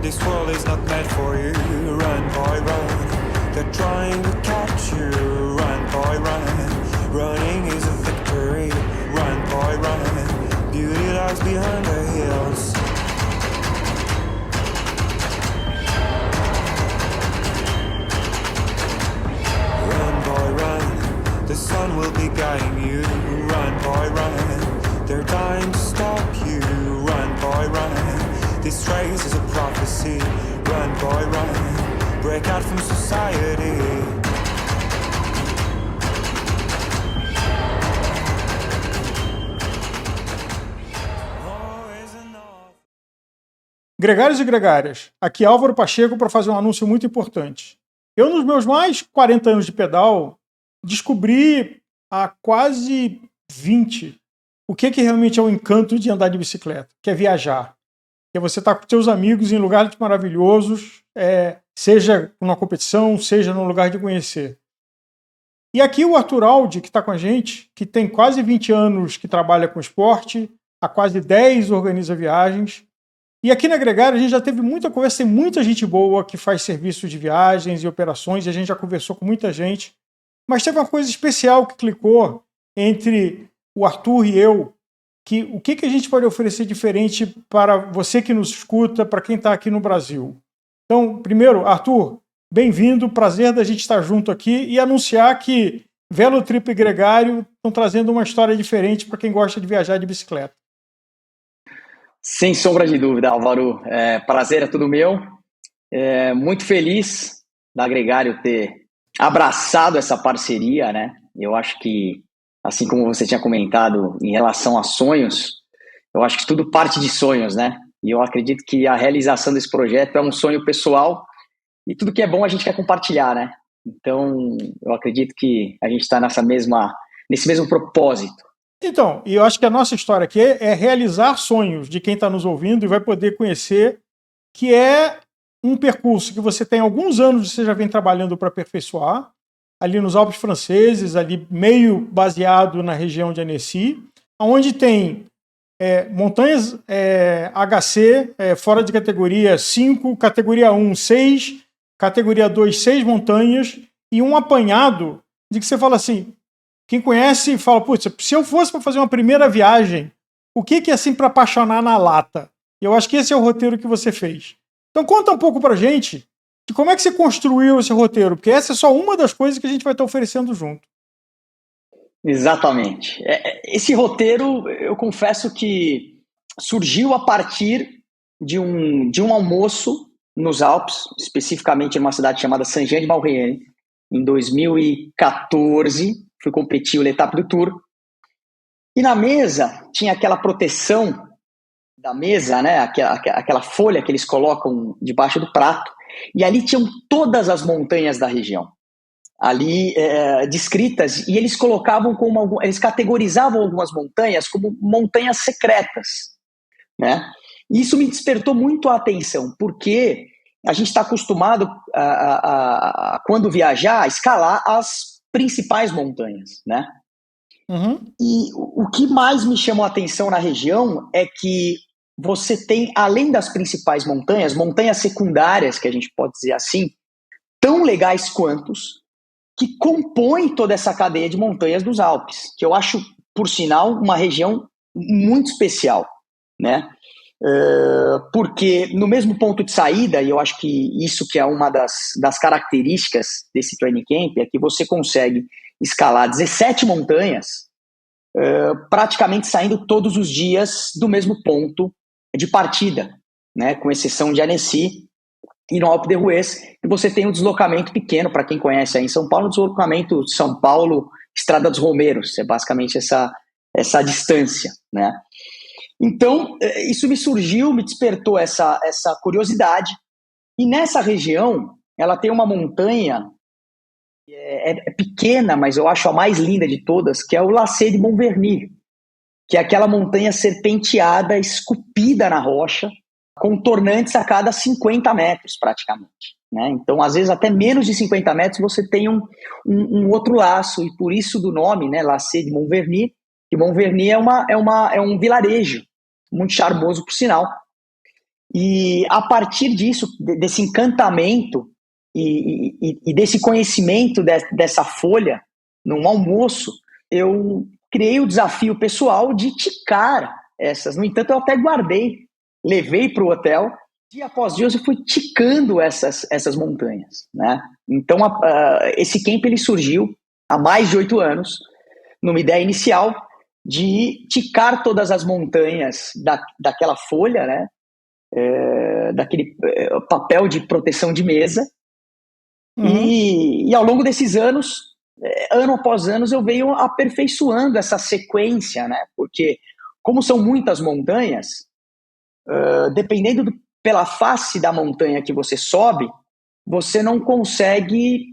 This world is not meant for you. Run, boy, run. They're trying to catch you. Run, boy, run. Running is a victory. Run, boy, run. Beauty lies behind the hills. Run, boy, run. The sun will be guiding you. Run, boy, run. They're dying to stop you. Run, boy, run. This race is a prophecy. Run, boy, run. Break out from society. Gregários e gregárias, aqui é Álvaro Pacheco para fazer um anúncio muito importante. Eu, nos meus mais 40 anos de pedal, descobri há quase 20 o que realmente é o encanto de andar de bicicleta, que é viajar. Que é você estar com seus amigos em lugares maravilhosos, seja numa competição, seja num lugar de conhecer. E aqui o Arthur Aldi, que está com a gente, que tem quase 20 anos que trabalha com esporte, há quase 10 organiza viagens. E aqui na Gregário a gente já teve muita conversa, tem muita gente boa que faz serviços de viagens e operações, e a gente já conversou com muita gente. Mas teve uma coisa especial que clicou entre o Arthur e eu, que o que a gente pode oferecer diferente para você que nos escuta, para quem está aqui no Brasil. Então, primeiro, Arthur, bem-vindo, prazer da gente estar junto aqui e anunciar que Velotrip e Gregário estão trazendo uma história diferente para quem gosta de viajar de bicicleta. Sem sombra de dúvida, Álvaro. Prazer é tudo meu. Muito feliz da Gregário ter abraçado essa parceria, né? Eu acho que, assim como você tinha comentado em relação a sonhos, eu acho que tudo parte de sonhos, né? E eu acredito que a realização desse projeto é um sonho pessoal e tudo que é bom a gente quer compartilhar, né? Então, eu acredito que a gente está nesse mesmo propósito. Então, e eu acho que a nossa história aqui é realizar sonhos de quem está nos ouvindo e vai poder conhecer que é um percurso que você tem alguns anos, você já vem trabalhando para aperfeiçoar, ali nos Alpes franceses, ali meio baseado na região de Annecy, onde tem montanhas HC, fora de categoria 5, categoria 1, 6, categoria 2, 6 montanhas, e um apanhado de que você fala assim, quem conhece fala, putz, se eu fosse para fazer uma primeira viagem, o que é assim para apaixonar na lata? Eu acho que esse é o roteiro que você fez. Então conta um pouco pra gente de como é que você construiu esse roteiro, porque essa é só uma das coisas que a gente vai estar oferecendo junto. Exatamente. Esse roteiro, eu confesso que surgiu a partir de um almoço nos Alpes, especificamente numa cidade chamada Saint-Jean-de-Maurienne, em 2014, fui competir o L'Étape du Tour, e na mesa tinha aquela proteção da mesa, né? Aquela folha que eles colocam debaixo do prato, e ali tinham todas as montanhas da região, ali descritas, e eles colocavam eles categorizavam algumas montanhas como montanhas secretas, né? E isso me despertou muito a atenção, porque a gente está acostumado quando viajar, a escalar as principais montanhas, né? Uhum. E o que mais me chamou a atenção na região é que você tem, além das principais montanhas, montanhas secundárias, que a gente pode dizer assim, tão legais quantos, que compõem toda essa cadeia de montanhas dos Alpes, que eu acho, por sinal, uma região muito especial, né? Porque no mesmo ponto de saída, e eu acho que isso que é uma das características desse training camp, é que você consegue escalar 17 montanhas, praticamente saindo todos os dias do mesmo ponto de partida, né? Com exceção de Annecy e no Alpe d'Huez, que você tem um deslocamento pequeno, para quem conhece aí em São Paulo, deslocamento São Paulo, Estrada dos Romeiros, é basicamente essa distância, né? Então, isso me despertou essa curiosidade. E nessa região, ela tem uma montanha, é pequena, mas eu acho a mais linda de todas, que é o Lacet de Montverny, que é aquela montanha serpenteada, esculpida na rocha, com tornantes a cada 50 metros, praticamente, né? Então, às vezes, até menos de 50 metros, você tem um outro laço, e por isso do nome, né, Lacet de Montverny, que Montverny é um vilarejo, muito charmoso, por sinal. E a partir disso, desse encantamento e desse conhecimento dessa folha, num almoço, eu criei o desafio pessoal de ticar essas. No entanto, eu até guardei, levei para o hotel, dia após dia eu fui ticando essas montanhas, né? Então, esse camp ele surgiu há mais de 8 anos, numa ideia inicial de ticar todas as montanhas daquela folha, né? Daquele papel de proteção de mesa. E ao longo desses anos, ano após ano, eu venho aperfeiçoando essa sequência, né? Porque, como são muitas montanhas, dependendo pela face da montanha que você sobe, você não consegue.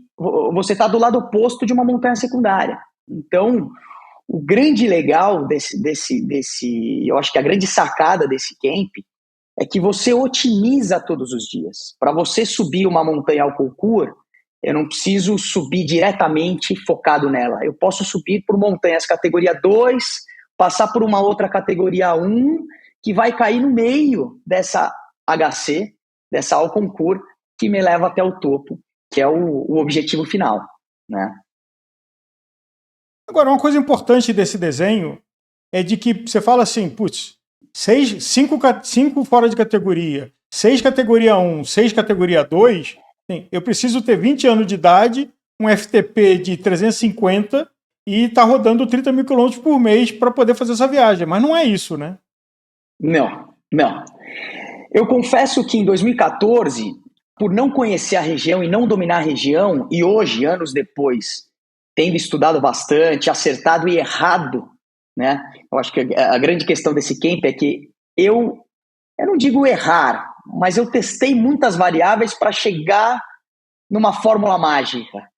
Você está do lado oposto de uma montanha secundária. Então, o grande legal eu acho que a grande sacada desse camp é que você otimiza todos os dias. Para você subir uma montanha ao Alconcur, eu não preciso subir diretamente focado nela. Eu posso subir por montanhas categoria 2, passar por uma outra categoria 1, que vai cair no meio dessa HC, dessa Alconcur, que me leva até o topo, que é o objetivo final, né? Agora, uma coisa importante desse desenho é de que você fala assim, putz, 5 fora de categoria, 6 categoria 1, 6 categoria 2, eu preciso ter 20 anos de idade, um FTP de 350 e estar rodando 30 mil quilômetros por mês para poder fazer essa viagem. Mas não é isso, né? Não. Eu confesso que em 2014, por não conhecer a região e não dominar a região, e hoje, anos depois, tendo estudado bastante, acertado e errado, né? Eu acho que a grande questão desse camp é que eu não digo errar, mas eu testei muitas variáveis para chegar numa fórmula mágica,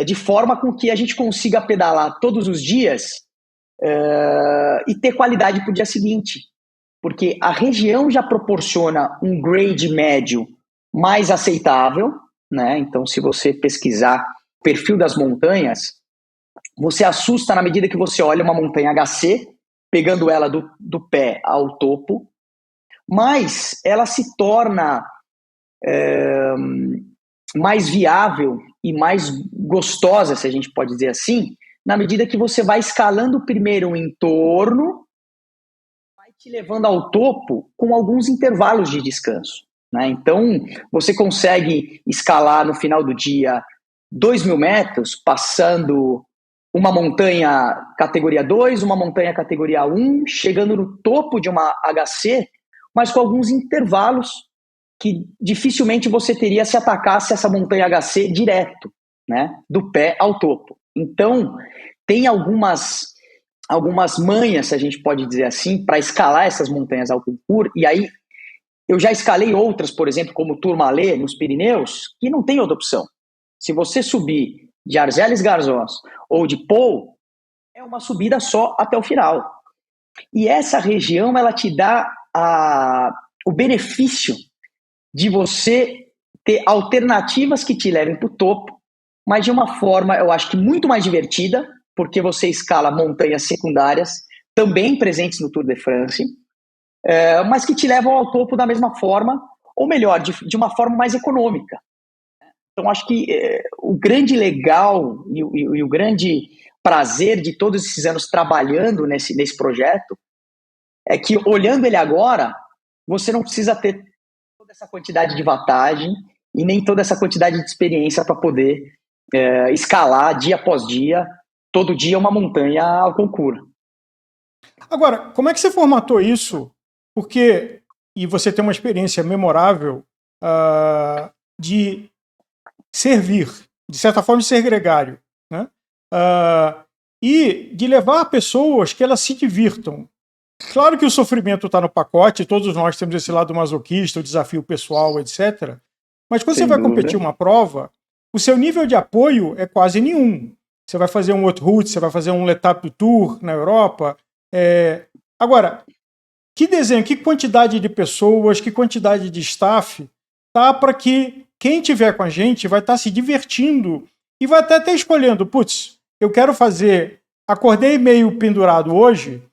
de forma com que a gente consiga pedalar todos os dias e ter qualidade para o dia seguinte. Porque a região já proporciona um grade médio mais aceitável, né? Então, se você pesquisar o perfil das montanhas, você assusta na medida que você olha uma montanha HC, pegando ela do pé ao topo, mas ela se torna mais viável e mais gostosa, se a gente pode dizer assim, na medida que você vai escalando primeiro o entorno, vai te levando ao topo com alguns intervalos de descanso, né? Então, você consegue escalar no final do dia 2.000 metros, passando uma montanha categoria 2, uma montanha categoria 1, chegando no topo de uma HC, mas com alguns intervalos que dificilmente você teria se atacasse essa montanha HC direto, né, do pé ao topo. Então, tem algumas manhas, se a gente pode dizer assim, para escalar essas montanhas ao Alconcur, e aí eu já escalei outras, por exemplo, como Tourmalet, nos Pirineus, que não tem outra opção. Se você subir de Arzeles-Garzós ou de Pau, é uma subida só até o final. E essa região, ela te dá o benefício de você ter alternativas que te levem para o topo, mas de uma forma, eu acho que muito mais divertida, porque você escala montanhas secundárias, também presentes no Tour de France, mas que te levam ao topo da mesma forma, ou melhor, de uma forma mais econômica. Então, acho que o grande legal e o grande prazer de todos esses anos trabalhando nesse projeto é que, olhando ele agora, você não precisa ter toda essa quantidade de vantagem e nem toda essa quantidade de experiência para poder escalar dia após dia, todo dia uma montanha ao concurso. Agora, como é que você formatou isso? Porque, e você tem uma experiência memorável de servir, de certa forma de ser gregário, né? E de levar pessoas que elas se divirtam. Claro que o sofrimento está no pacote, todos nós temos esse lado masoquista, o desafio pessoal, etc. Mas quando você vai competir uma prova, o seu nível de apoio é quase nenhum. Você vai fazer um outro route, você vai fazer um L'Étape du Tour na Europa. Agora, que desenho, que quantidade de pessoas, que quantidade de staff tá para que quem tiver com a gente vai estar se divertindo e vai até escolhendo, putz, eu quero fazer, acordei meio pendurado hoje,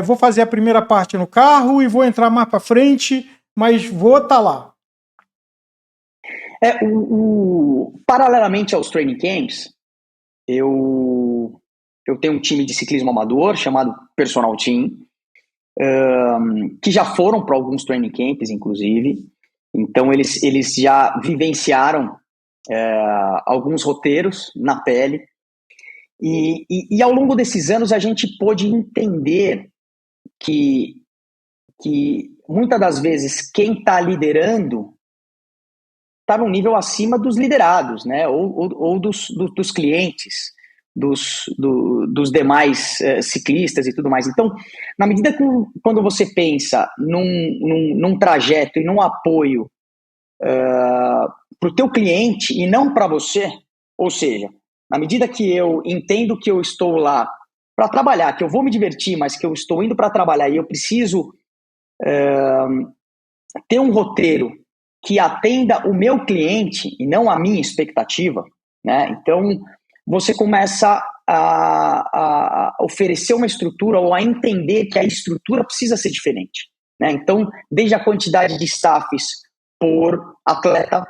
vou fazer a primeira parte no carro e vou entrar mais para frente mas vou estar lá. Paralelamente aos training camps, eu tenho um time de ciclismo amador chamado Personal Team, que já foram para alguns training camps, inclusive. Então, eles já vivenciaram alguns roteiros na pele. E ao longo desses anos, a gente pôde entender que muitas das vezes quem está liderando está num nível acima dos liderados, né? ou dos clientes, dos demais ciclistas e tudo mais. Então, na medida que quando você pensa num trajeto e num apoio para o teu cliente e não para você, ou seja, na medida que eu entendo que eu estou lá para trabalhar, que eu vou me divertir, mas que eu estou indo para trabalhar e eu preciso ter um roteiro que atenda o meu cliente e não a minha expectativa, né? Então, você começa a oferecer uma estrutura ou a entender que a estrutura precisa ser diferente, né? Então, desde a quantidade de staffs por atleta,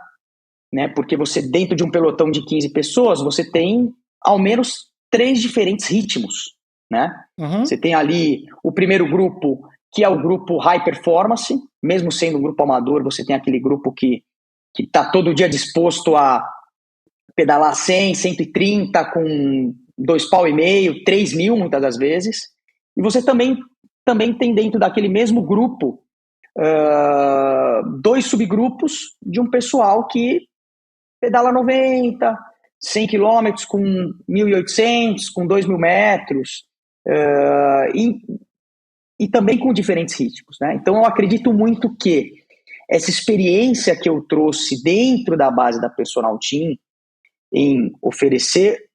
né? Porque você, dentro de um pelotão de 15 pessoas, você tem ao menos 3 diferentes ritmos, né? Uhum. Você tem ali o primeiro grupo, que é o grupo high performance, mesmo sendo um grupo amador, você tem aquele grupo que está todo dia disposto a pedalar 100, 130 com 2,5 pau, 3.000 muitas das vezes. E você também tem dentro daquele mesmo grupo 2 subgrupos de um pessoal que pedala 90, 100 quilômetros com 1.800, com 2.000 metros, e também com diferentes ritmos, né? Então eu acredito muito que essa experiência que eu trouxe dentro da base da Personal Team em oferecer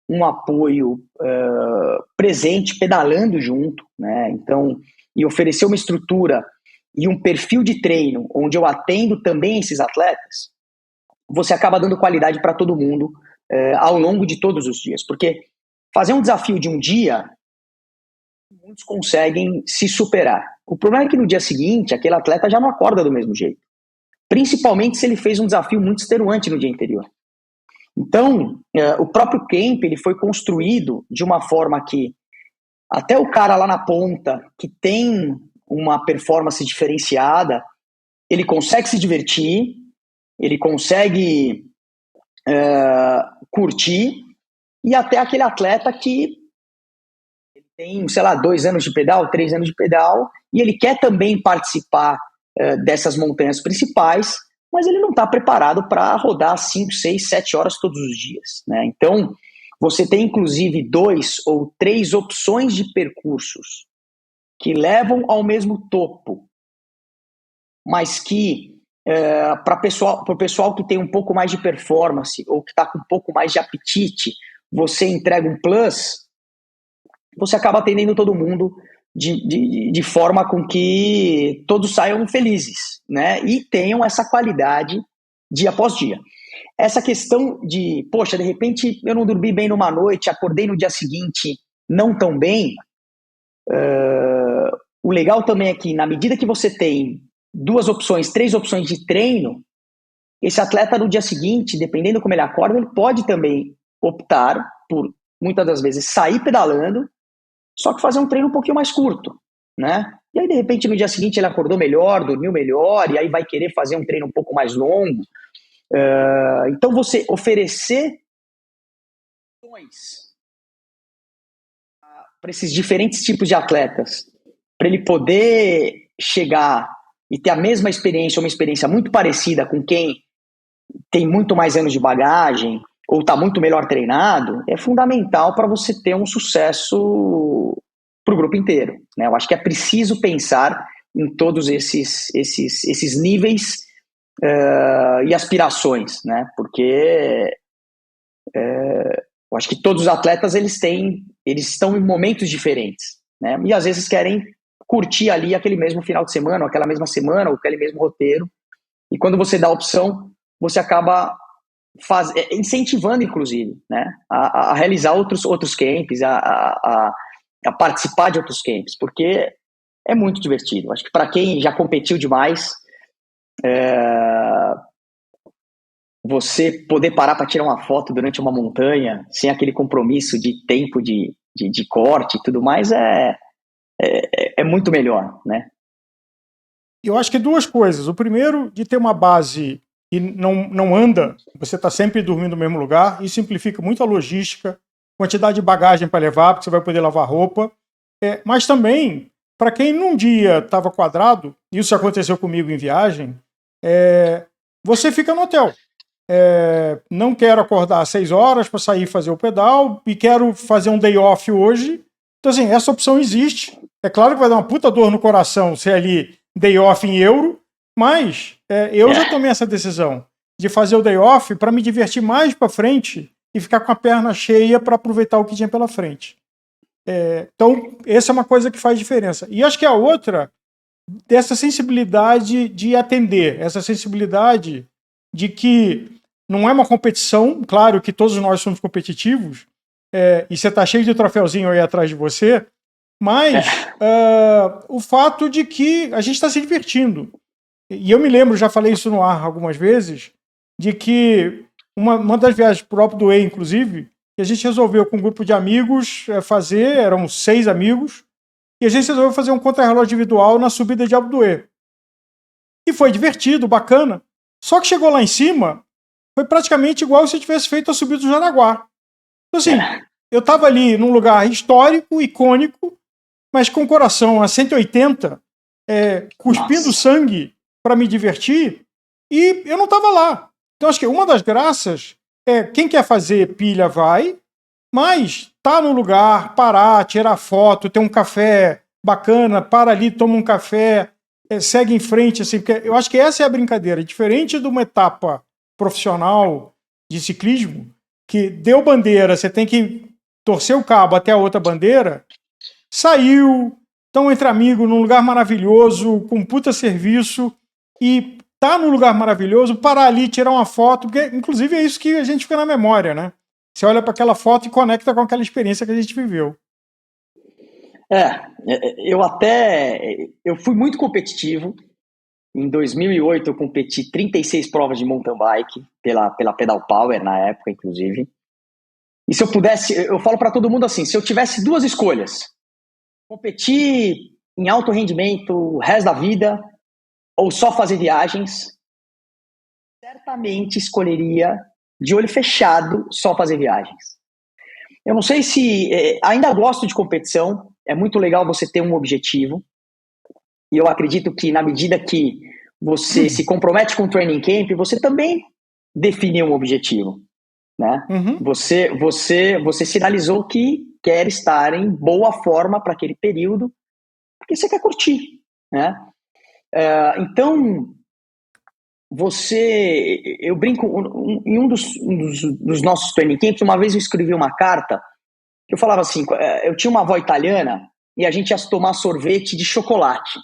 um apoio presente, pedalando junto, né? Então, e oferecer uma estrutura e um perfil de treino onde eu atendo também esses atletas, você acaba dando qualidade para todo mundo ao longo de todos os dias, porque fazer um desafio de um dia, muitos conseguem se superar. O problema é que no dia seguinte, aquele atleta já não acorda do mesmo jeito. Principalmente se ele fez um desafio muito extenuante no dia anterior. Então, o próprio camp ele foi construído de uma forma que até o cara lá na ponta, que tem uma performance diferenciada, ele consegue se divertir, ele consegue curtir, e até aquele atleta que tem, 2 anos de pedal, 3 anos de pedal, e ele quer também participar dessas montanhas principais, mas ele não está preparado para rodar 5, 6, 7 horas todos os dias, né? Então, você tem inclusive 2 ou 3 opções de percursos que levam ao mesmo topo, mas que para o pessoal que tem um pouco mais de performance ou que está com um pouco mais de apetite, você entrega um plus, você acaba atendendo todo mundo de forma com que todos saiam felizes, né? E tenham essa qualidade dia após dia. Essa questão de, poxa, de repente eu não dormi bem numa noite, acordei no dia seguinte não tão bem, o legal também é que na medida que você tem 2 opções, 3 opções de treino, esse atleta no dia seguinte, dependendo como ele acorda, ele pode também optar por, muitas das vezes, sair pedalando, só que fazer um treino um pouquinho mais curto, né? E aí, de repente, no dia seguinte ele acordou melhor, dormiu melhor, e aí vai querer fazer um treino um pouco mais longo. Então, você oferecer para esses diferentes tipos de atletas, para ele poder chegar e ter a mesma experiência, uma experiência muito parecida com quem tem muito mais anos de bagagem ou está muito melhor treinado, é fundamental para você ter um sucesso para o grupo inteiro, né? Eu acho que é preciso pensar em todos esses níveis e aspirações, né? Porque eu acho que todos os atletas eles estão em momentos diferentes, né? E às vezes querem curtir ali aquele mesmo final de semana, ou aquela mesma semana, ou aquele mesmo roteiro. E quando você dá a opção, você acaba incentivando, inclusive, né, a realizar outros camps, a participar de outros camps, porque é muito divertido. Acho que para quem já competiu demais, Você poder parar para tirar uma foto durante uma montanha, sem aquele compromisso de tempo de corte e tudo mais, é muito melhor, né? Eu acho que duas coisas. O primeiro, de ter uma base que não anda, você está sempre dormindo no mesmo lugar, isso simplifica muito a logística, quantidade de bagagem para levar, porque você vai poder lavar roupa. Mas também, para quem num dia estava quadrado, isso aconteceu comigo em viagem, você fica no hotel. Não quero acordar às 6 horas para sair fazer o pedal e quero fazer um day off hoje. Então, assim, essa opção existe. É claro que vai dar uma puta dor no coração ser ali day off em euro, mas eu já tomei essa decisão de fazer o day off para me divertir mais para frente e ficar com a perna cheia para aproveitar o que tinha pela frente. Então, essa é uma coisa que faz diferença. E acho que a outra, dessa sensibilidade de atender, essa sensibilidade de que não é uma competição, claro que todos nós somos competitivos, e você está cheio de troféuzinho aí atrás de você, mas o fato de que a gente está se divertindo. E eu me lembro, já falei isso no ar algumas vezes, de que uma das viagens próprias do E, inclusive, que a gente resolveu com um grupo de amigos fazer, eram 6 amigos, e a gente resolveu fazer um contrarrelógio individual na subida de Alpe d'Huez. E foi divertido, bacana. Só que chegou lá em cima, foi praticamente igual se tivesse feito a subida do Jaraguá. Então, assim, eu estava ali num lugar histórico, icônico, mas com o coração a 180, cuspindo sangue para me divertir, e eu não estava lá. Então, acho que uma das graças quem quer fazer pilha vai, mas tá no lugar, parar, tirar foto, ter um café bacana, para ali, toma um café, segue em frente, assim, porque eu acho que essa é a brincadeira. Diferente de uma etapa profissional de ciclismo, que deu bandeira, você tem que torcer o cabo até a outra bandeira, saiu, estão entre amigos num lugar maravilhoso, com puta serviço, e tá num lugar maravilhoso, parar ali, tirar uma foto, porque inclusive é isso que a gente fica na memória, né? Você olha para aquela foto e conecta com aquela experiência que a gente viveu. Eu fui muito competitivo. Em 2008 eu competi 36 provas de mountain bike pela Pedal Power na época, inclusive. E se eu pudesse, eu falo para todo mundo assim, se eu tivesse duas escolhas, competir em alto rendimento o resto da vida ou só fazer viagens, certamente escolheria de olho fechado só fazer viagens. Eu não sei se ainda gosto de competição, é muito legal você ter um objetivo. E eu acredito que na medida que você se compromete com o training camp, você também define um objetivo, né? Você sinalizou que quer estar em boa forma para aquele período, porque você quer curtir, né? Então, eu brinco, em um dos nossos training camps, uma vez eu escrevi uma carta, eu falava assim, eu tinha uma avó italiana e a gente ia tomar sorvete de chocolate.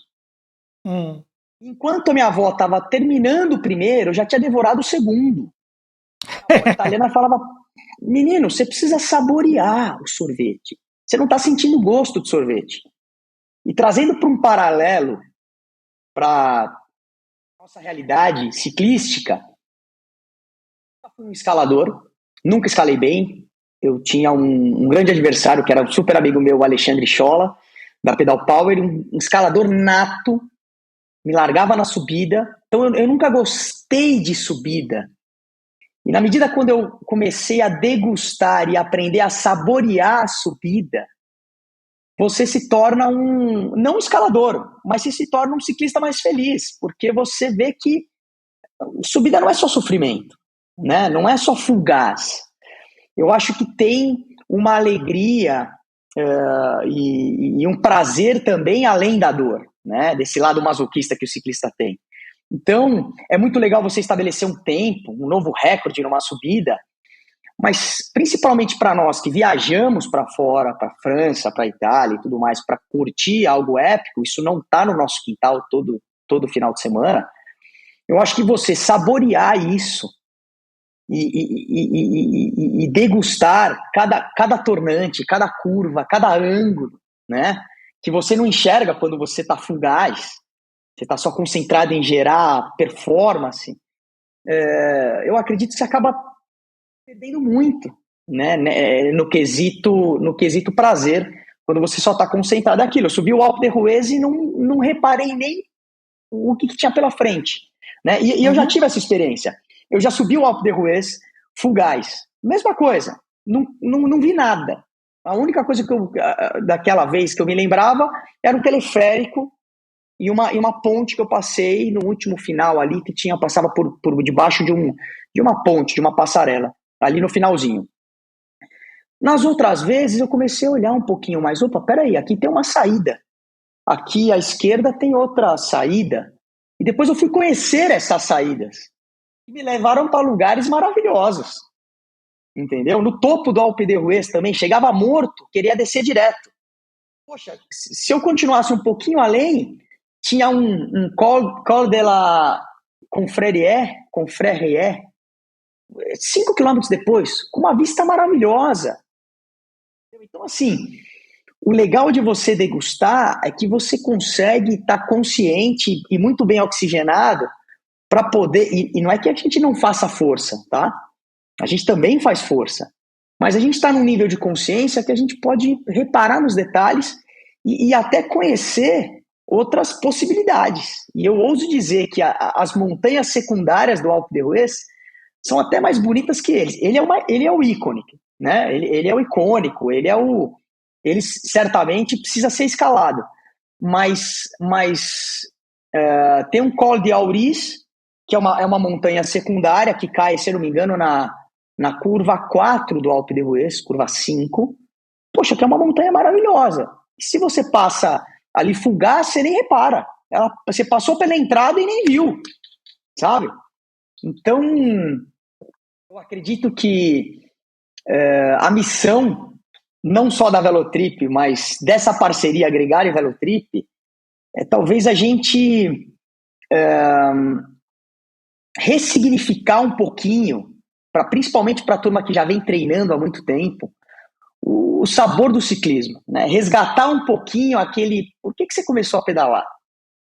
Enquanto a minha avó estava terminando o primeiro, eu já tinha devorado o segundo. A avó italiana falava, menino, você precisa saborear o sorvete. Você não está sentindo o gosto do sorvete. E trazendo para um paralelo para nossa realidade ciclística, eu fui um escalador, nunca escalei bem. Eu tinha um grande adversário, que era um super amigo meu, o Alexandre Schola, da Pedal Power, um escalador nato, me largava na subida. Então eu nunca gostei de subida. E na medida quando eu comecei a degustar e aprender a saborear a subida, você se torna não um escalador, mas você se torna um ciclista mais feliz, porque você vê que subida não é só sofrimento, né? Não é só fugaz. Eu acho que tem uma alegria e um prazer também além da dor, né? Desse lado masoquista que o ciclista tem. Então, é muito legal você estabelecer um tempo, um novo recorde numa subida, mas principalmente para nós que viajamos para fora, para França, para Itália e tudo mais, para curtir algo épico, isso não está no nosso quintal todo final de semana. Eu acho que você saborear isso e degustar cada tornante, cada curva, cada ângulo, né? Que você não enxerga quando você está fugaz. você está só concentrado em gerar performance, eu acredito que você acaba perdendo muito, né, no quesito prazer, quando você só está concentrado naquilo. Eu subi o Alpe d'Huez e não reparei nem o que tinha pela frente, né? E eu já tive essa experiência. Eu já subi o Alpe d'Huez full gás. Mesma coisa, não vi nada. A única coisa daquela vez que eu me lembrava era um teleférico e uma ponte que eu passei no último final ali, que passava por debaixo de uma ponte, de uma passarela, ali no finalzinho. Nas outras vezes eu comecei a olhar um pouquinho mais, opa, peraí, aqui tem uma saída, aqui à esquerda tem outra saída, e depois eu fui conhecer essas saídas, que me levaram para lugares maravilhosos, entendeu? No topo do Alpe d'Huez também, chegava morto, queria descer direto. Poxa, se eu continuasse um pouquinho além, tinha um Col de la Confrère, 5 quilômetros depois, com uma vista maravilhosa. Então, assim, o legal de você degustar é que você consegue estar consciente e muito bem oxigenado para poder... E não é que a gente não faça força, tá? A gente também faz força. Mas a gente está num nível de consciência que a gente pode reparar nos detalhes e até conhecer outras possibilidades. E eu ouso dizer que as montanhas secundárias do Alpe d'Huez são até mais bonitas que eles. Ele é o ícone, né? Ele é o icônico, ele certamente precisa ser escalado. Mas tem um Col de Auris, que é uma montanha secundária que cai, se não me engano, na curva 4 do Alpe d'Huez, curva 5. Poxa, que é uma montanha maravilhosa. E se você passa ali fugaz, você nem repara. Você passou pela entrada e nem viu, sabe? Então, eu acredito que a missão, não só da Velotrip, mas dessa parceria Gregário e Velotrip, é talvez a gente ressignificar um pouquinho, principalmente para a turma que já vem treinando há muito tempo, o sabor do ciclismo, né? Resgatar um pouquinho aquele... Por que você começou a pedalar?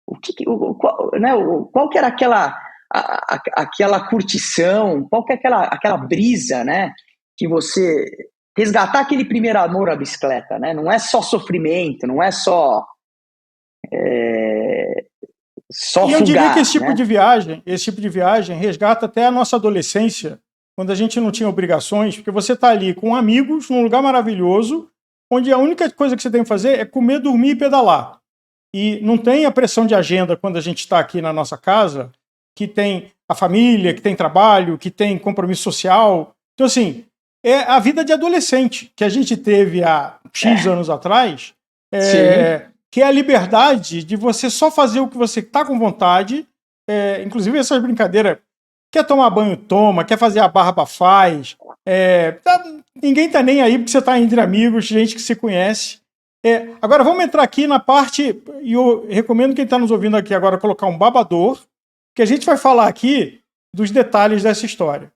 Qual que era aquela curtição, qual que é aquela brisa, né? Que você... Resgatar aquele primeiro amor à bicicleta, né? Não é só sofrimento, não é só e eu fugar, diria que esse tipo né? de viagem resgata até a nossa adolescência, quando a gente não tinha obrigações, porque você está ali com amigos, num lugar maravilhoso, onde a única coisa que você tem que fazer é comer, dormir e pedalar. E não tem a pressão de agenda quando a gente está aqui na nossa casa, que tem a família, que tem trabalho, que tem compromisso social. Então, assim, é a vida de adolescente que a gente teve há X anos atrás, que é a liberdade de você só fazer o que você está com vontade, inclusive essas brincadeiras. Quer tomar banho, toma. Quer fazer a barba, faz. Ninguém tá nem aí porque você tá entre amigos, gente que se conhece. Agora vamos entrar aqui na parte, e eu recomendo quem está nos ouvindo aqui agora colocar um babador, que a gente vai falar aqui dos detalhes dessa história.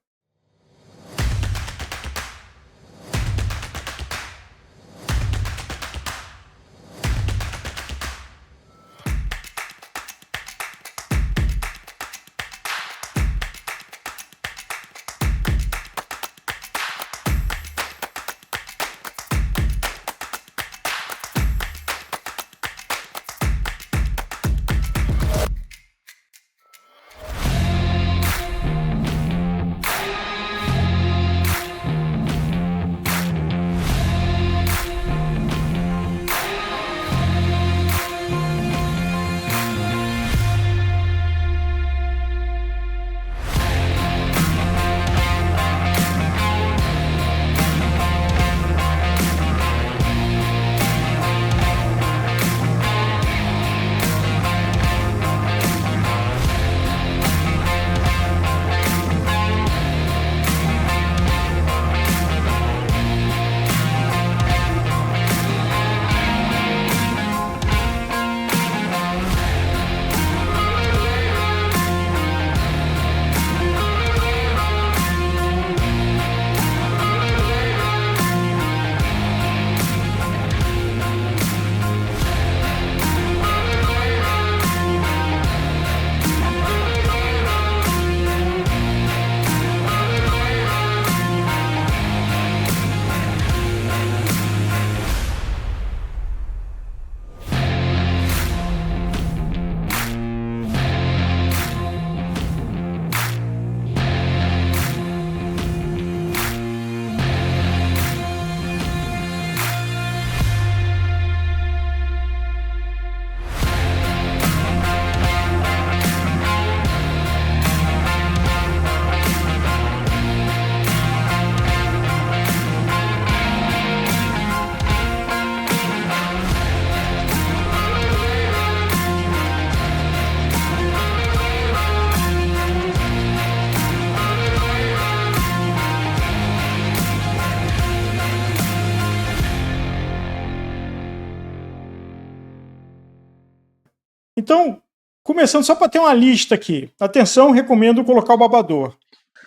Então, começando só para ter uma lista aqui. Atenção, recomendo colocar o babador.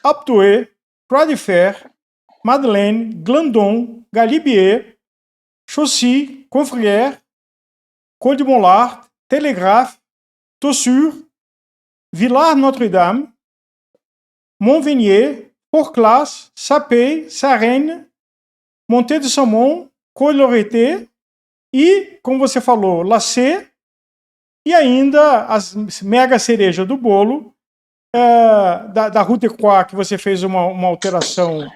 Alpe Croix de Fer, Madeleine, Glandon, Galibier, Chaussy, Confrères, Col de Montlard, Télégraphe, Tossure, Villars-Notre-Dame, Montvenier, Port-Classe, Sapey, Sarenne, Montet de Saumon, Col-Loreté e, como você falou, Lacé e ainda as mega cereja do bolo da Route de Croix, que você fez uma alteração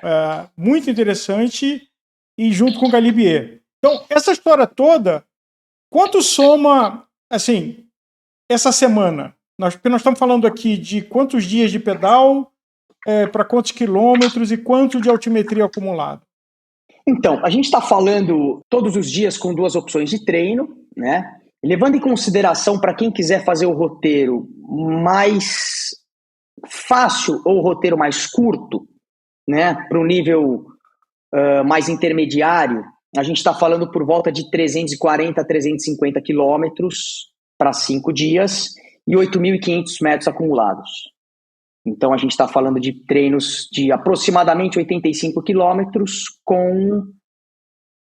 muito interessante e junto com Galibier. Então, essa história toda, quanto soma, assim, essa semana? Porque nós estamos falando aqui de quantos dias de pedal, para quantos quilômetros e quanto de altimetria acumulado? Então, a gente está falando todos os dias com 2 opções de treino, né? Levando em consideração para quem quiser fazer o roteiro mais fácil ou o roteiro mais curto, né? Para o nível mais intermediário, a gente está falando por volta de 340 a 350 quilômetros para 5 dias e 8.500 metros acumulados. Então, a gente está falando de treinos de aproximadamente 85 quilômetros com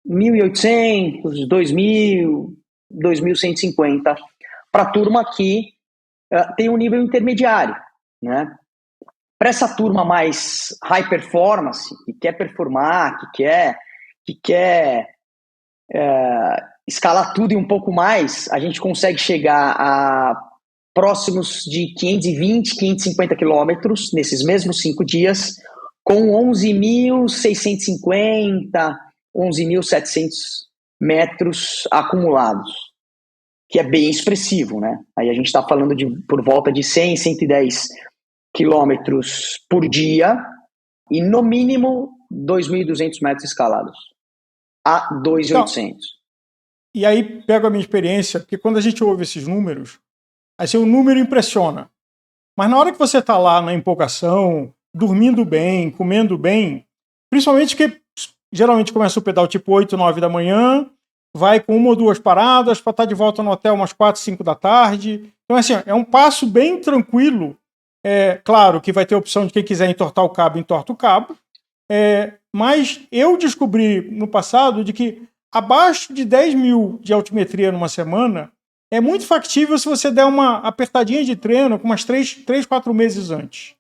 1.800, 2.000, 2.150 para a turma que tem um nível intermediário, né? Para essa turma mais high performance, que quer performar, que quer escalar tudo e um pouco mais, a gente consegue chegar a próximos de 520, 550 quilômetros nesses mesmos 5 dias, com 11.650, 11.700 metros acumulados, que é bem expressivo, né? Aí a gente está falando de por volta de 100, 110 quilômetros por dia e no mínimo 2.200 metros escalados a 2.800. Então, e aí pego a minha experiência, porque quando a gente ouve esses números, assim, o número impressiona. Mas na hora que você está lá na empolgação, dormindo bem, comendo bem, principalmente que geralmente começa o pedal tipo 8, 9 da manhã, vai com 1 ou 2 paradas para estar de volta no hotel umas 4, 5 da tarde. Então, assim, é um passo bem tranquilo. Claro que vai ter a opção de quem quiser entortar o cabo, entorta o cabo. Mas eu descobri no passado de que abaixo de 10.000 de altimetria numa semana é muito factível se você der uma apertadinha de treino com umas 3, 4 meses antes.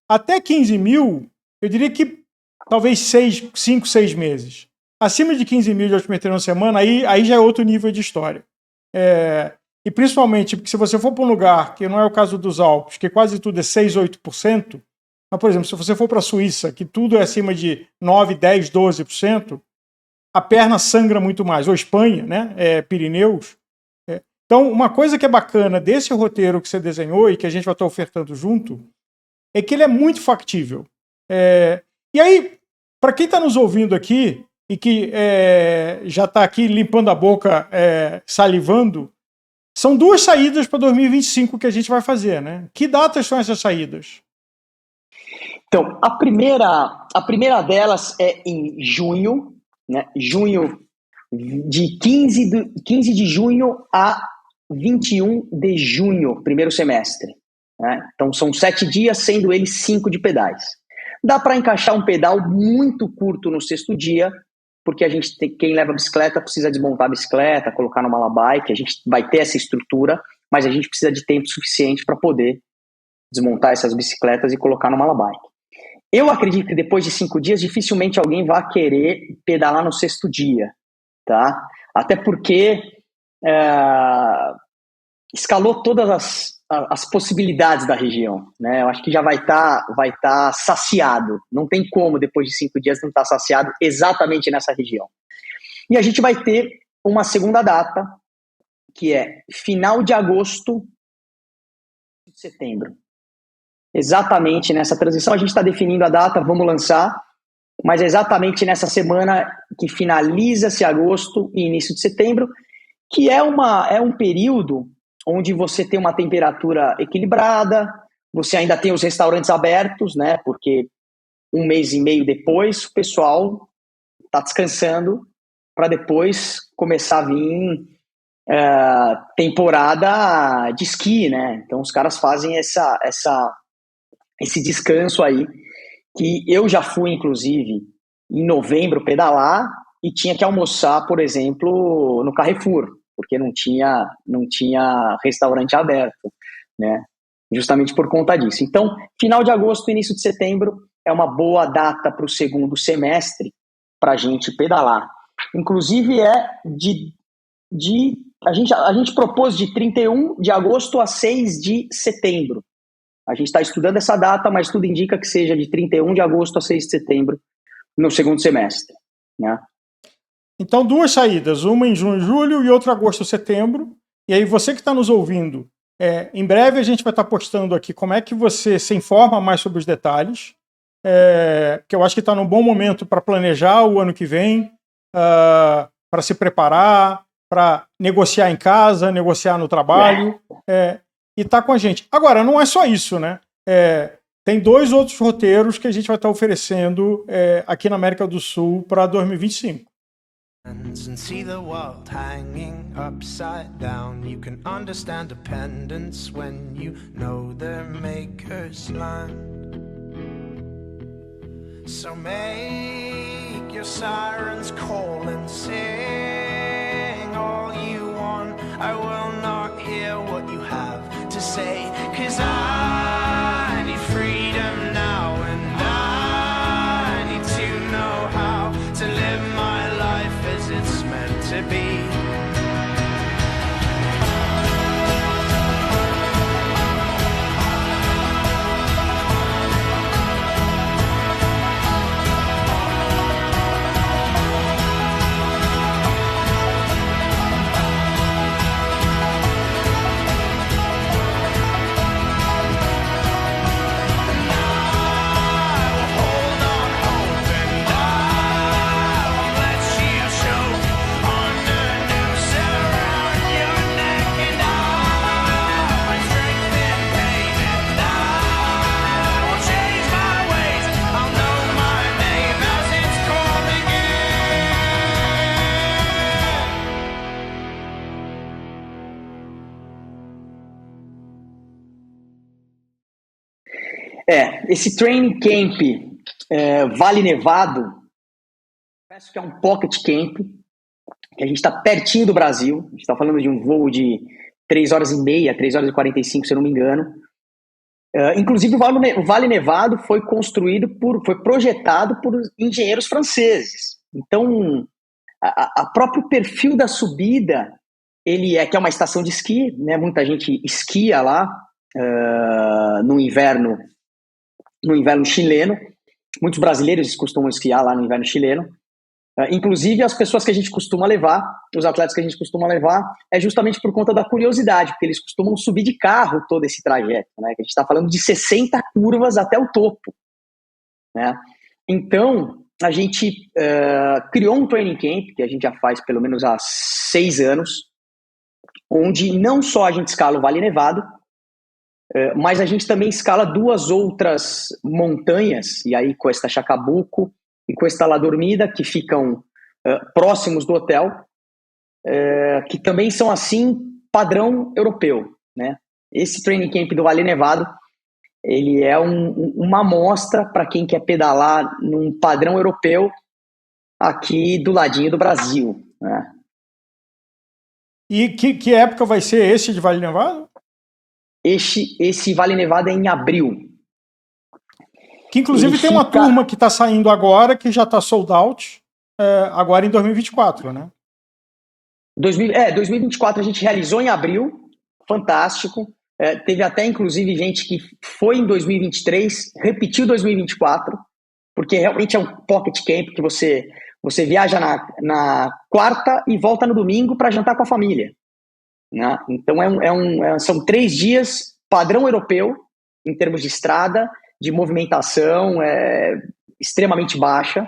Até 15.000, eu diria que talvez 5, 6 meses. Acima de 15.000 de altimetria na semana, aí já é outro nível de história. E principalmente, porque se você for para um lugar, que não é o caso dos Alpes, que quase tudo é 6, 8%, mas, por exemplo, se você for para a Suíça, que tudo é acima de 9, 10, 12%, a perna sangra muito mais. Ou Espanha, né? Pirineus. Então, uma coisa que é bacana desse roteiro que você desenhou e que a gente vai estar ofertando junto, é que ele é muito factível. E aí, para quem está nos ouvindo aqui, e que já está aqui limpando a boca, salivando, são 2 saídas para 2025 que a gente vai fazer, né? Que datas são essas saídas? Então, a primeira delas é em junho, né? Junho, de 15 de junho a 21 de junho, primeiro semestre. Né? Então, são 7 dias, sendo eles 5 de pedais. Dá para encaixar um pedal muito curto no 6º dia, porque quem leva bicicleta precisa desmontar a bicicleta, colocar no malabike, a gente vai ter essa estrutura, mas a gente precisa de tempo suficiente para poder desmontar essas bicicletas e colocar no malabike. Eu acredito que depois de 5 dias, dificilmente alguém vai querer pedalar no 6º dia, tá? Até porque escalou todas as possibilidades da região, né? Eu acho que já vai tá saciado. Não tem como, depois de 5 dias, não estar saciado exatamente nessa região. E a gente vai ter uma segunda data, que é final de agosto de setembro. Exatamente nessa transição, a gente está definindo a data, vamos lançar, mas é exatamente nessa semana que finaliza-se agosto e início de setembro, que é um período onde você tem uma temperatura equilibrada, você ainda tem os restaurantes abertos, né? Porque 1 mês e meio depois o pessoal está descansando para depois começar a vir temporada de esqui, né? Então os caras fazem esse descanso aí, que eu já fui, inclusive, em novembro pedalar e tinha que almoçar, por exemplo, no Carrefour, porque não tinha restaurante aberto, né? Justamente por conta disso. Então, final de agosto, início de setembro é uma boa data para o segundo semestre para a gente pedalar. Inclusive a gente propôs de 31 de agosto a 6 de setembro. A gente está estudando essa data, mas tudo indica que seja de 31 de agosto a 6 de setembro no segundo semestre, né? Então, 2 saídas, uma em junho e julho e outra em agosto e setembro. E aí, você que está nos ouvindo, em breve a gente vai estar postando aqui como é que você se informa mais sobre os detalhes, que eu acho que está num bom momento para planejar o ano que vem, para se preparar, para negociar em casa, negociar no trabalho, e tá com a gente. Agora, não é só isso, né? Tem 2 outros roteiros que a gente vai estar oferecendo aqui na América do Sul para 2025. And see the world hanging upside down. You can understand dependence when you know their maker's land. So make your sirens call and sing all you want. I will not hear what you have to say, 'cause I need freedom now, and I need to know how to live my life as it's meant to be. Esse training camp Vale Nevado, peço que é um pocket camp, que a gente está pertinho do Brasil, a gente está falando de um voo de 3 horas e meia, 3 horas e 45, se eu não me engano. Inclusive, o Vale Nevado foi projetado por engenheiros franceses. Então, a próprio perfil da subida, que é uma estação de esqui, né? Muita gente esquia lá no inverno chileno. Muitos brasileiros costumam esquiar lá no inverno chileno. Inclusive, as pessoas que a gente costuma levar, os atletas que a gente costuma levar, é justamente por conta da curiosidade, porque eles costumam subir de carro todo esse trajeto, né? Que a gente está falando de 60 curvas até o topo, né? Então, a gente criou um training camp, que a gente já faz pelo menos há 6 anos, onde não só a gente escala o Vale Nevado, mas a gente também escala 2 outras montanhas, e aí Cuesta Chacabuco e Cuesta La Dormida, que ficam próximos do hotel, que também são assim padrão europeu, né? Esse training camp do Vale Nevado, ele é uma amostra para quem quer pedalar num padrão europeu aqui do ladinho do Brasil, né? E que época vai ser esse de Vale Nevado? Esse Vale Nevado é em abril. Que inclusive tem uma turma que está saindo agora, que já está sold out, agora em 2024, né? 2024 a gente realizou em abril, fantástico. Teve até, inclusive, gente que foi em 2023, repetiu 2024, porque realmente é um pocket camp que você viaja na quarta e volta no domingo para jantar com a família, né? Então são 3 dias padrão europeu em termos de estrada, de movimentação extremamente baixa,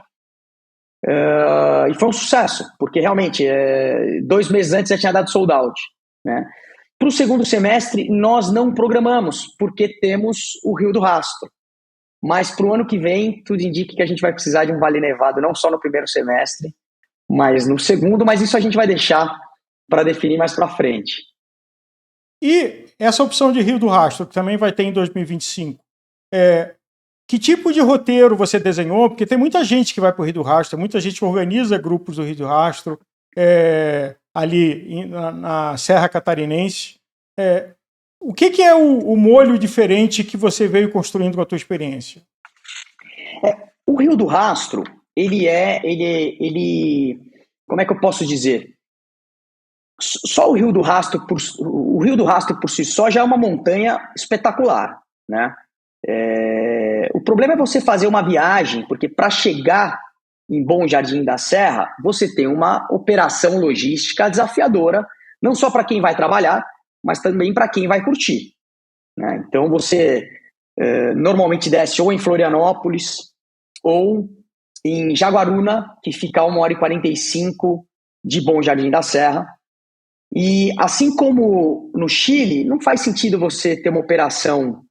e foi um sucesso, porque realmente 2 meses antes já tinha dado sold out, né? Para o segundo semestre nós não programamos, porque temos o Rio do Rastro, mas para o ano que vem tudo indica que a gente vai precisar de um Vale Nevado não só no primeiro semestre, mas no segundo, mas isso a gente vai deixar para definir mais para frente. E essa opção de Rio do Rastro, que também vai ter em 2025, que tipo de roteiro você desenhou? Porque tem muita gente que vai para o Rio do Rastro, muita gente que organiza grupos do Rio do Rastro, ali na Serra Catarinense. O que é o molho diferente que você veio construindo com a tua experiência? O Rio do Rastro, ele como é que eu posso dizer? Só o Rio do Rastro por si só já é uma montanha espetacular, né? O problema é você fazer uma viagem, porque para chegar em Bom Jardim da Serra, você tem uma operação logística desafiadora, não só para quem vai trabalhar, mas também para quem vai curtir, né? Então você normalmente desce ou em Florianópolis ou em Jaguaruna, que fica a 1h45 de Bom Jardim da Serra. E assim como no Chile, não faz sentido você ter uma operação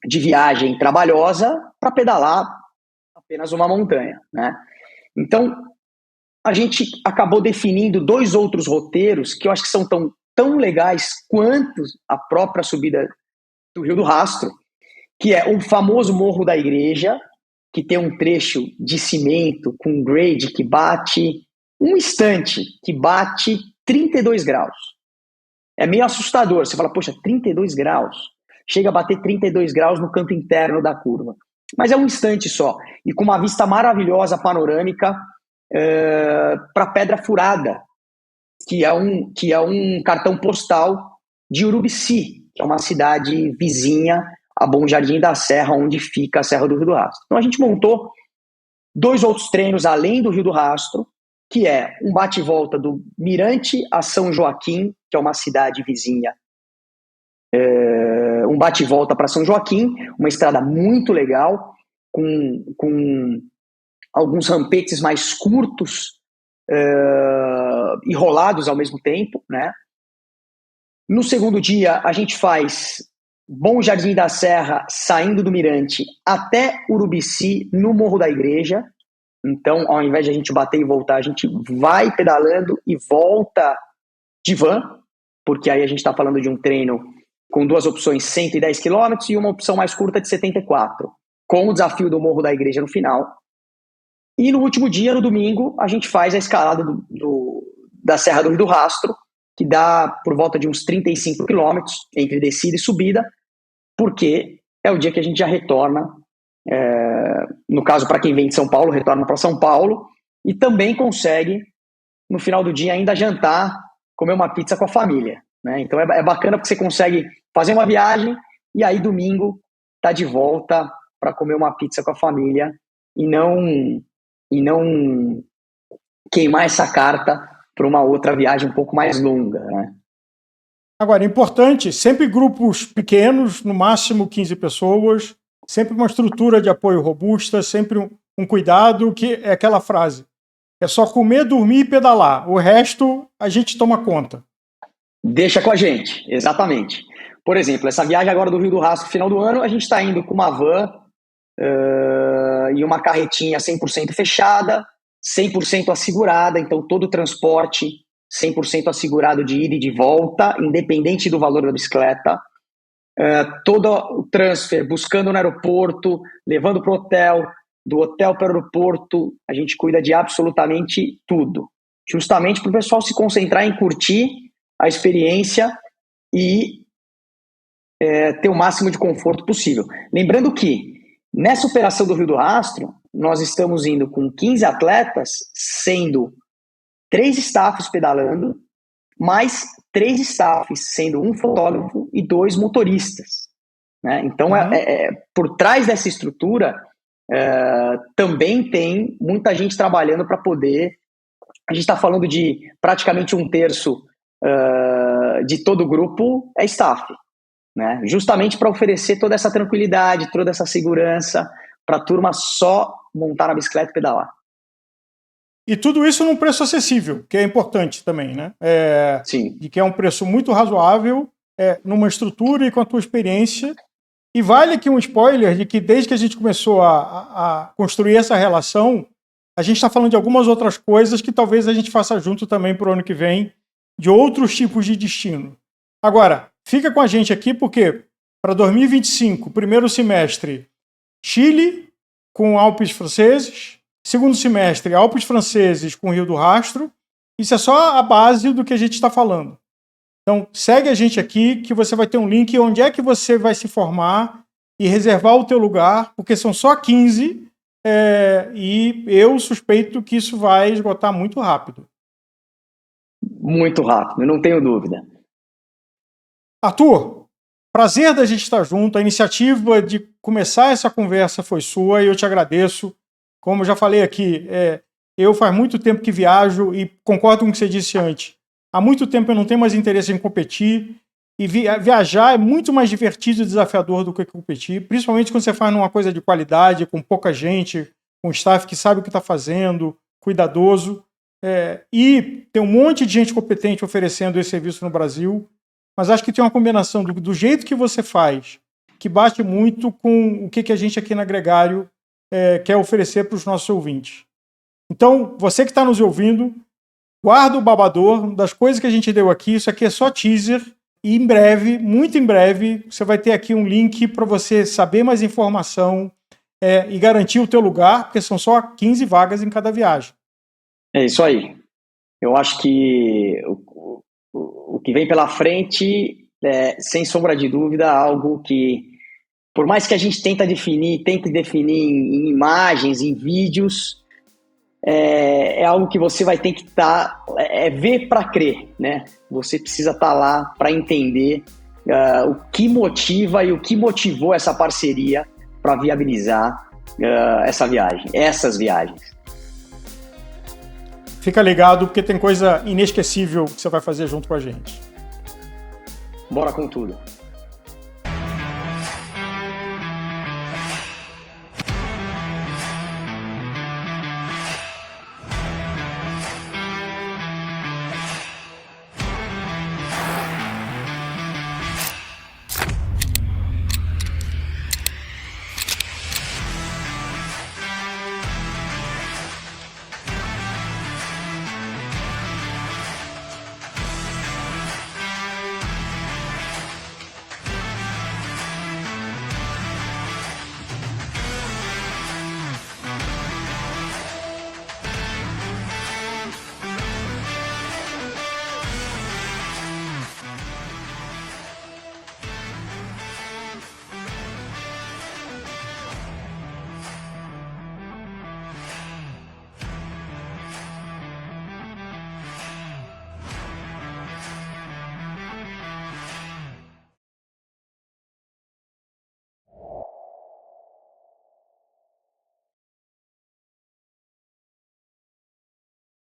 de viagem trabalhosa para pedalar apenas uma montanha, né? Então, a gente acabou definindo 2 outros roteiros que eu acho que são tão legais quanto a própria subida do Rio do Rastro, que é o famoso Morro da Igreja, que tem um trecho de cimento com grade que bate um instante, que bate 32 graus. É meio assustador. Você fala, poxa, 32 graus? Chega a bater 32 graus no canto interno da curva. Mas é um instante só. E com uma vista maravilhosa, panorâmica, para Pedra Furada, que é um cartão postal de Urubici, que é uma cidade vizinha a Bom Jardim da Serra, onde fica a Serra do Rio do Rastro. Então a gente montou 2 outros treinos além do Rio do Rastro, que é um bate-volta do Mirante a São Joaquim, que é uma cidade vizinha, um bate-volta para São Joaquim, uma estrada muito legal, com alguns rampetes mais curtos e rolados ao mesmo tempo, né? No segundo dia, a gente faz Bom Jardim da Serra, saindo do Mirante, até Urubici, no Morro da Igreja. Então, ao invés de a gente bater e voltar, a gente vai pedalando e volta de van, porque aí a gente está falando de um treino com 2 opções, 110 km e uma opção mais curta de 74, com o desafio do Morro da Igreja no final. E no último dia, no domingo, a gente faz a escalada da Serra do Rio do Rastro, que dá por volta de uns 35 km entre descida e subida, porque é o dia que a gente já retorna. No caso, para quem vem de São Paulo, retorna para São Paulo e também consegue, no final do dia, ainda jantar, comer uma pizza com a família, né? Então é bacana porque você consegue fazer uma viagem e aí domingo tá de volta para comer uma pizza com a família e não queimar essa carta para uma outra viagem um pouco mais longa, né? Agora, é importante, sempre grupos pequenos, no máximo 15 pessoas, sempre uma estrutura de apoio robusta, sempre um cuidado, que é aquela frase, é só comer, dormir e pedalar, o resto a gente toma conta. Deixa com a gente, exatamente. Por exemplo, essa viagem agora do Rio do Rastro, final do ano, a gente está indo com uma van e uma carretinha 100% fechada, 100% assegurada, então todo o transporte 100% assegurado de ida e de volta, independente do valor da bicicleta. Todo o transfer, buscando no aeroporto, levando para o hotel, do hotel para o aeroporto, a gente cuida de absolutamente tudo. Justamente para o pessoal se concentrar em curtir a experiência e ter o máximo de conforto possível. Lembrando que, nessa operação do Rio do Rastro, nós estamos indo com 15 atletas, sendo 3 staffs pedalando, mais 3 staffs, sendo um fotógrafo e 2 motoristas, né? Então, por trás dessa estrutura, também tem muita gente trabalhando para poder... A gente está falando de praticamente 1/3 de todo o grupo é staff, né? Justamente para oferecer toda essa tranquilidade, toda essa segurança, para a turma só montar na bicicleta e pedalar. E tudo isso num preço acessível, que é importante também, né? Sim. E que é um preço muito razoável, numa estrutura e com a tua experiência. E vale aqui um spoiler de que desde que a gente começou a construir essa relação, a gente está falando de algumas outras coisas que talvez a gente faça junto também para o ano que vem. de outros tipos de destino. Agora, fica com a gente aqui porque para 2025, primeiro semestre, Chile com Alpes franceses, segundo semestre, Alpes franceses com Rio do Rastro. Isso é só a base do que a gente está falando. Então, segue a gente aqui que você vai ter um link onde é que você vai se formar e reservar o teu lugar, porque são só 15 e eu suspeito que isso vai esgotar muito rápido. Muito rápido, não tenho dúvida. Arthur, prazer da gente estar junto. A iniciativa de começar essa conversa foi sua e eu te agradeço. Como eu já falei aqui, eu faz muito tempo que viajo e concordo com o que você disse antes. Há muito tempo eu não tenho mais interesse em competir e viajar é muito mais divertido e desafiador do que competir, principalmente quando você faz uma coisa de qualidade, com pouca gente, com staff que sabe o que está fazendo, cuidadoso. E tem um monte de gente competente oferecendo esse serviço no Brasil, mas acho que tem uma combinação do jeito que você faz, que bate muito com o que a gente aqui na Gregário quer oferecer para os nossos ouvintes. Então, você que está nos ouvindo, guarda o babador das coisas que a gente deu aqui. Isso aqui é só teaser. E em breve, muito em breve, você vai ter aqui um link para você saber mais informação e garantir o teu lugar, porque são só 15 vagas em cada viagem. É isso aí. Eu acho que o que vem pela frente sem sombra de dúvida, algo que, por mais que a gente tente definir em imagens, em vídeos, é algo que você vai ter que ver para crer, né? Você precisa estar lá para entender o que motiva e o que motivou essa parceria para viabilizar essas viagens. Fica ligado, porque tem coisa inesquecível que você vai fazer junto com a gente. Bora com tudo.